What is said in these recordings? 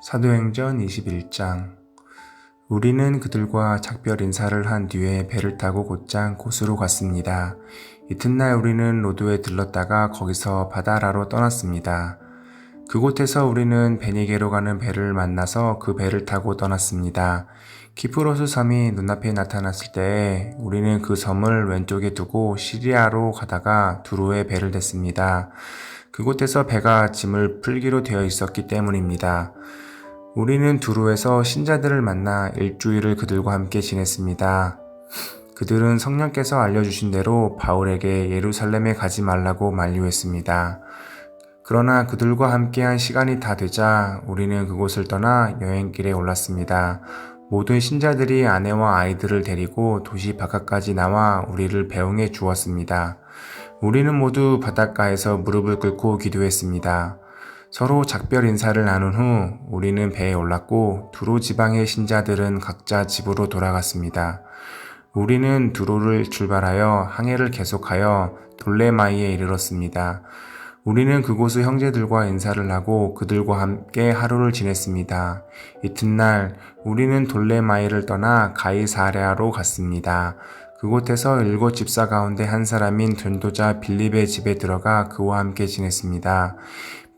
사도행전 21장. 우리는 그들과 작별 인사를 한 뒤에 배를 타고 곧장 고수로 갔습니다. 이튿날 우리는 로도에 들렀다가 거기서 바다라로 떠났습니다. 그곳에서 우리는 베니게로 가는 배를 만나서 그 배를 타고 떠났습니다. 키프로스 섬이 눈앞에 나타났을 때에 우리는 그 섬을 왼쪽에 두고 시리아로 가다가 두로에 배를 댔습니다. 그곳에서 배가 짐을 풀기로 되어 있었기 때문입니다. 우리는 두로에서 신자들을 만나 일주일을 그들과 함께 지냈습니다. 그들은 성령께서 알려주신 대로 바울에게 예루살렘에 가지 말라고 만류했습니다. 그러나 그들과 함께한 시간이 다 되자 우리는 그곳을 떠나 여행길에 올랐습니다. 모든 신자들이 아내와 아이들을 데리고 도시 바깥까지 나와 우리를 배웅해 주었습니다. 우리는 모두 바닷가에서 무릎을 꿇고 기도했습니다. 서로 작별 인사를 나눈 후 우리는 배에 올랐고 두로 지방의 신자들은 각자 집으로 돌아갔습니다. 우리는 두로를 출발하여 항해를 계속하여 돌레마이에 이르렀습니다. 우리는 그곳의 형제들과 인사를 하고 그들과 함께 하루를 지냈습니다. 이튿날 우리는 돌레마이를 떠나 가이사랴로 갔습니다. 그곳에서 7 집사 가운데 한 사람인 전도자 빌립의 집에 들어가 그와 함께 지냈습니다.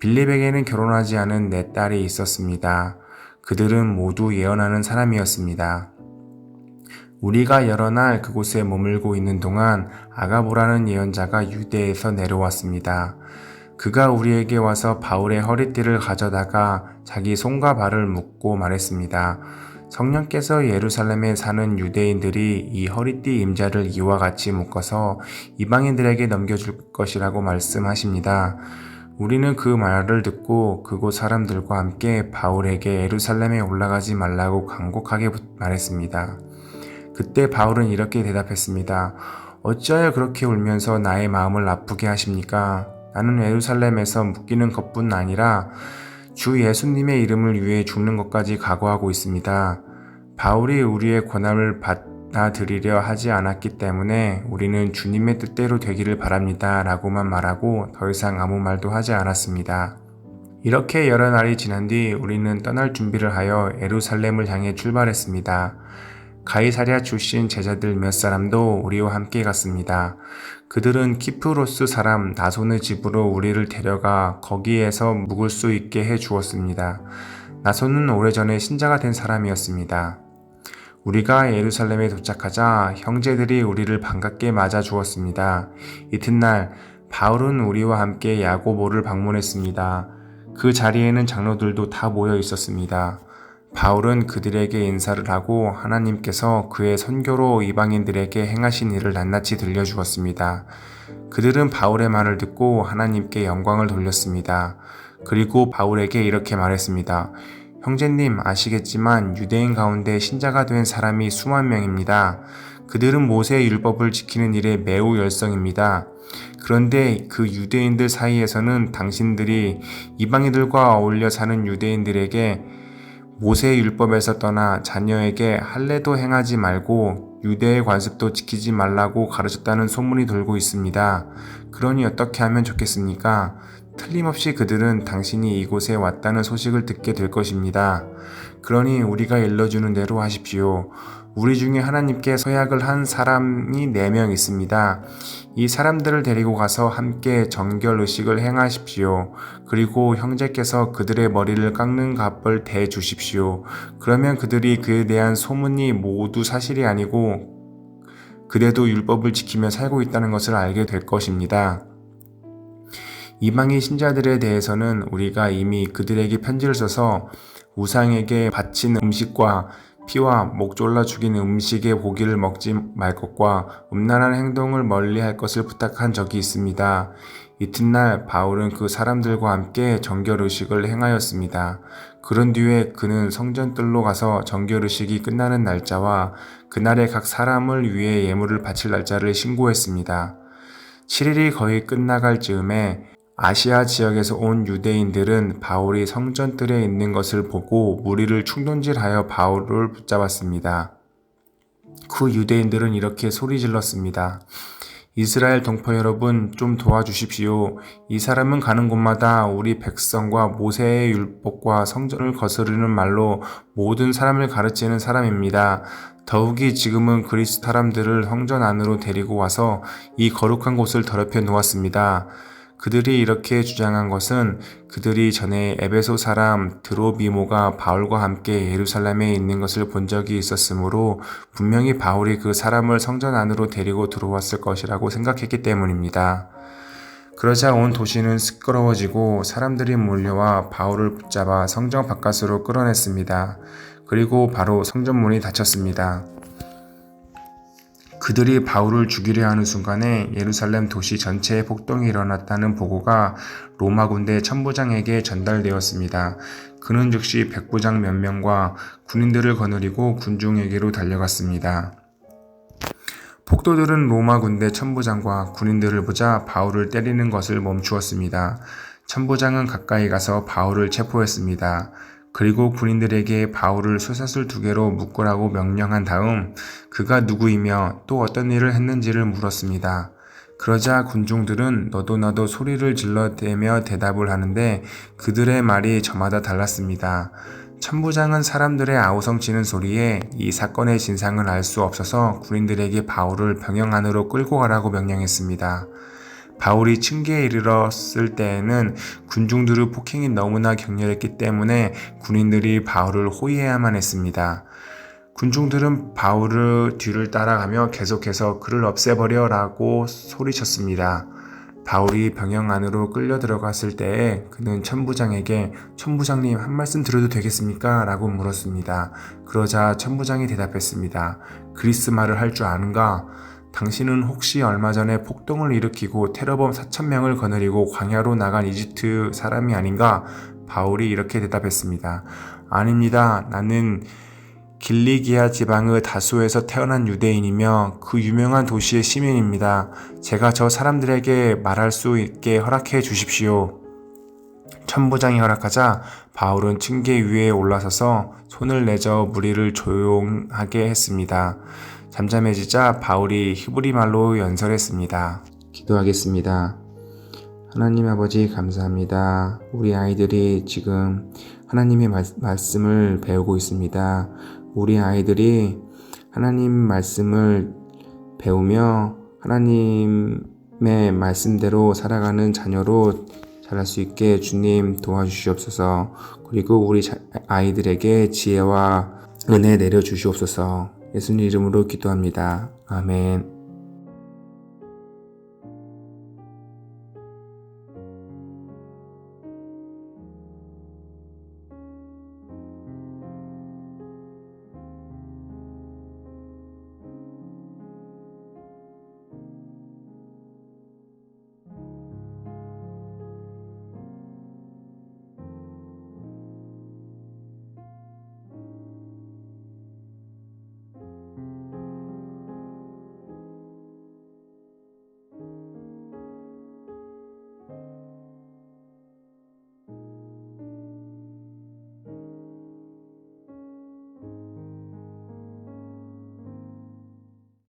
빌립에게는 결혼하지 않은 4딸이 있었습니다. 그들은 모두 예언하는 사람이었습니다. 우리가 여러 날 그곳에 머물고 있는 동안 아가보라는 예언자가 유대에서 내려왔습니다. 그가 우리에게 와서 바울의 허리띠를 가져다가 자기 손과 발을 묶고 말했습니다. 성령께서 예루살렘에 사는 유대인들이 이 허리띠 임자를 이와 같이 묶어서 이방인들에게 넘겨줄 것이라고 말씀하십니다. 우리는 그 말을 듣고 그곳 사람들과 함께 바울에게 예루살렘에 올라가지 말라고 간곡하게 말했습니다. 그때 바울은 이렇게 대답했습니다. 어찌하여 그렇게 울면서 나의 마음을 아프게 하십니까? 나는 예루살렘에서 묶이는 것뿐 아니라 주 예수님의 이름을 위해 죽는 것까지 각오하고 있습니다. 바울이 우리의 고난을 받아들이려 하지 않았기 때문에 우리는 주님의 뜻대로 되기를 바랍니다. 라고만 말하고 더 이상 아무 말도 하지 않았습니다. 이렇게 여러 날이 지난 뒤 우리는 떠날 준비를 하여 예루살렘을 향해 출발했습니다. 가이사랴 출신 제자들 몇 사람도 우리와 함께 갔습니다. 그들은 키프로스 사람 나손의 집으로 우리를 데려가 거기에서 묵을 수 있게 해 주었습니다. 나손은 오래전에 신자가 된 사람이었습니다. 우리가 예루살렘에 도착하자 형제들이 우리를 반갑게 맞아 주었습니다. 이튿날 바울은 우리와 함께 야고보를 방문했습니다. 그 자리에는 장로들도 다 모여 있었습니다. 바울은 그들에게 인사를 하고 하나님께서 그의 선교로 이방인들에게 행하신 일을 낱낱이 들려주었습니다. 그들은 바울의 말을 듣고 하나님께 영광을 돌렸습니다. 그리고 바울에게 이렇게 말했습니다. 형제님 아시겠지만 유대인 가운데 신자가 된 사람이 수만 명입니다. 그들은 모세의 율법을 지키는 일에 매우 열성입니다. 그런데 그 유대인들 사이에서는 당신들이 이방인들과 어울려 사는 유대인들에게 모세의 율법에서 떠나 자녀에게 할례도 행하지 말고 유대의 관습도 지키지 말라고 가르쳤다는 소문이 돌고 있습니다. 그러니 어떻게 하면 좋겠습니까? 틀림없이 그들은 당신이 이곳에 왔다는 소식을 듣게 될 것입니다. 그러니 우리가 일러주는 대로 하십시오. 우리 중에 하나님께 서약을 한 사람이 4명 있습니다. 이 사람들을 데리고 가서 함께 정결 의식을 행하십시오. 그리고 형제께서 그들의 머리를 깎는 값을 대 주십시오. 그러면 그들이 그에 대한 소문이 모두 사실이 아니고 그래도 율법을 지키며 살고 있다는 것을 알게 될 것입니다. 이방인 신자들에 대해서는 우리가 이미 그들에게 편지를 써서 우상에게 바친 음식과 피와 목 졸라 죽인 음식의 고기를 먹지 말 것과 음란한 행동을 멀리할 것을 부탁한 적이 있습니다. 이튿날 바울은 그 사람들과 함께 정결의식을 행하였습니다. 그런 뒤에 그는 성전뜰로 가서 정결의식이 끝나는 날짜와 그날에 각 사람을 위해 예물을 바칠 날짜를 신고했습니다. 7일이 거의 끝나갈 즈음에 아시아 지역에서 온 유대인들은 바울이 성전뜰에 있는 것을 보고 무리를 충동질하여 바울을 붙잡았습니다. 그 유대인들은 이렇게 소리 질렀습니다. 이스라엘 동포 여러분, 좀 도와주십시오. 이 사람은 가는 곳마다 우리 백성과 모세의 율법과 성전을 거스르는 말로 모든 사람을 가르치는 사람입니다. 더욱이 지금은 그리스 사람들을 성전 안으로 데리고 와서 이 거룩한 곳을 더럽혀 놓았습니다. 그들이 이렇게 주장한 것은 그들이 전에 에베소 사람 드로비모가 바울과 함께 예루살렘에 있는 것을 본 적이 있었으므로 분명히 바울이 그 사람을 성전 안으로 데리고 들어왔을 것이라고 생각했기 때문입니다. 그러자 온 도시는 시끄러워지고 사람들이 몰려와 바울을 붙잡아 성전 바깥으로 끌어냈습니다. 그리고 바로 성전문이 닫혔습니다. 그들이 바울을 죽이려 하는 순간에 예루살렘 도시 전체에 폭동이 일어났다는 보고가 로마 군대 천부장에게 전달되었습니다. 그는 즉시 백부장 몇 명과 군인들을 거느리고 군중에게로 달려갔습니다. 폭도들은 로마 군대 천부장과 군인들을 보자 바울을 때리는 것을 멈추었습니다. 천부장은 가까이 가서 바울을 체포했습니다. 그리고 군인들에게 바울을 쇠사슬 2개로 묶으라고 명령한 다음 그가 누구이며 또 어떤 일을 했는지를 물었습니다. 그러자 군중들은 너도 나도 소리를 질러대며 대답을 하는데 그들의 말이 저마다 달랐습니다. 천부장은 사람들의 아우성치는 소리에 이 사건의 진상을 알 수 없어서 군인들에게 바울을 병영 안으로 끌고 가라고 명령했습니다. 바울이 층계에 이르렀을 때에는 군중들의 폭행이 너무나 격렬했기 때문에 군인들이 바울을 호위해야만 했습니다. 군중들은 바울의 뒤를 따라가며 계속해서 그를 없애버려 라고 소리쳤습니다. 바울이 병영 안으로 끌려 들어갔을 때에 그는 천부장에게 천부장님 한 말씀 드려도 되겠습니까? 라고 물었습니다. 그러자 천부장이 대답했습니다. 그리스 말을 할 줄 아는가? 당신은 혹시 얼마 전에 폭동을 일으키고 테러범 4,000명을 거느리고 광야로 나간 이집트 사람이 아닌가? 바울이 이렇게 대답했습니다. 아닙니다. 나는 길리기아 지방의 다소에서 태어난 유대인이며 그 유명한 도시의 시민입니다. 제가 저 사람들에게 말할 수 있게 허락해 주십시오. 천부장이 허락하자 바울은 층계 위에 올라서서 손을 내저 무리를 조용하게 했습니다. 잠잠해지자 바울이 히브리 말로 연설했습니다. 기도하겠습니다. 하나님 아버지 감사합니다. 우리 아이들이 지금 하나님의 말씀을 배우고 있습니다. 우리 아이들이 하나님 말씀을 배우며 하나님의 말씀대로 살아가는 자녀로 자랄 수 있게 주님 도와주시옵소서. 그리고 우리 아이들에게 지혜와 은혜 내려주시옵소서. 예수님 이름으로 기도합니다. 아멘.